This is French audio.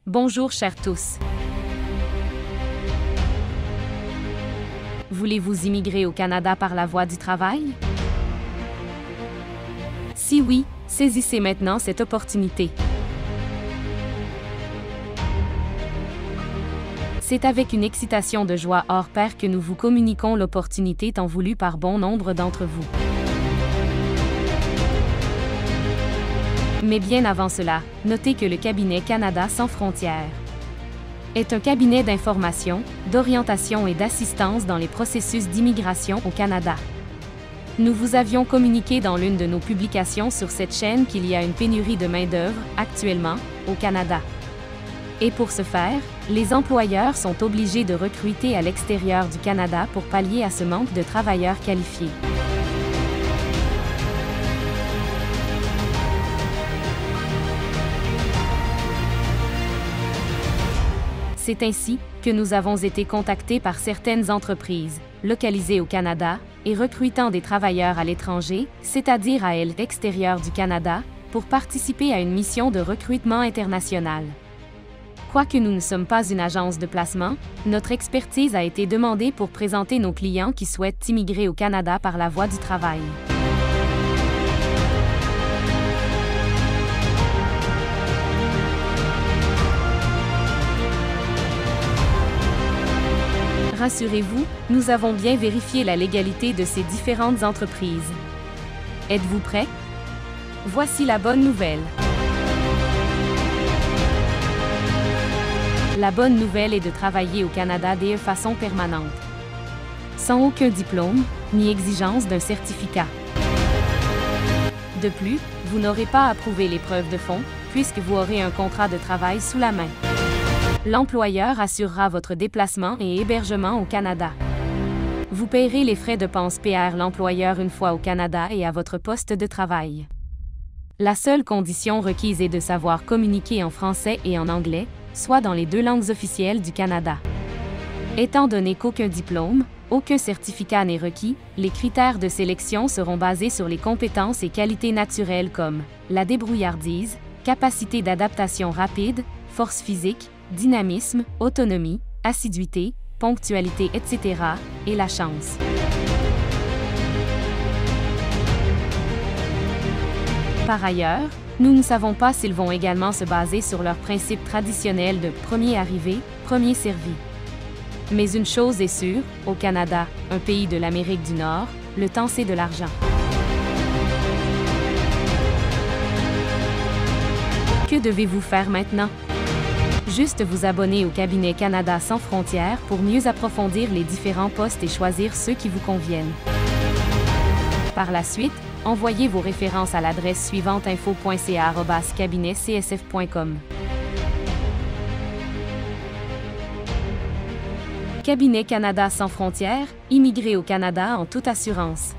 Bonjour chers tous. Voulez-vous immigrer au Canada par la voie du travail? Si oui, saisissez maintenant cette opportunité. C'est avec une excitation de joie hors pair que nous vous communiquons l'opportunité tant voulue par bon nombre d'entre vous. Mais bien avant cela, notez que le cabinet Canada sans frontières est un cabinet d'information, d'orientation et d'assistance dans les processus d'immigration au Canada. Nous vous avions communiqué dans l'une de nos publications sur cette chaîne qu'il y a une pénurie de main-d'œuvre, actuellement, au Canada. Et pour ce faire, les employeurs sont obligés de recruter à l'extérieur du Canada pour pallier à ce manque de travailleurs qualifiés. C'est ainsi que nous avons été contactés par certaines entreprises, localisées au Canada, et recrutant des travailleurs à l'étranger, c'est-à-dire à l'extérieur du Canada, pour participer à une mission de recrutement international. Quoique nous ne sommes pas une agence de placement, notre expertise a été demandée pour présenter nos clients qui souhaitent immigrer au Canada par la voie du travail. Rassurez-vous, nous avons bien vérifié la légalité de ces différentes entreprises. Êtes-vous prêts? Voici la bonne nouvelle. La bonne nouvelle est de travailler au Canada de façon permanente, sans aucun diplôme, ni exigence d'un certificat. De plus, vous n'aurez pas à prouver l'épreuve de fond, puisque vous aurez un contrat de travail sous la main. L'employeur assurera votre déplacement et hébergement au Canada. Vous payerez les frais de passe PR l'employeur une fois au Canada et à votre poste de travail. La seule condition requise est de savoir communiquer en français et en anglais, soit dans les deux langues officielles du Canada. Étant donné qu'aucun diplôme, aucun certificat n'est requis, les critères de sélection seront basés sur les compétences et qualités naturelles comme la débrouillardise, capacité d'adaptation rapide, force physique, dynamisme, autonomie, assiduité, ponctualité, etc., et la chance. Par ailleurs, nous ne savons pas s'ils vont également se baser sur leurs principes traditionnels de premier arrivé, premier servi. Mais une chose est sûre, au Canada, un pays de l'Amérique du Nord, le temps c'est de l'argent. Que devez-vous faire maintenant? Juste vous abonner au cabinet Canada sans frontières pour mieux approfondir les différents postes et choisir ceux qui vous conviennent. Par la suite, envoyez vos références à l'adresse suivante info.ca@cabinetcsf.com. Cabinet Canada sans frontières, immigrer au Canada en toute assurance.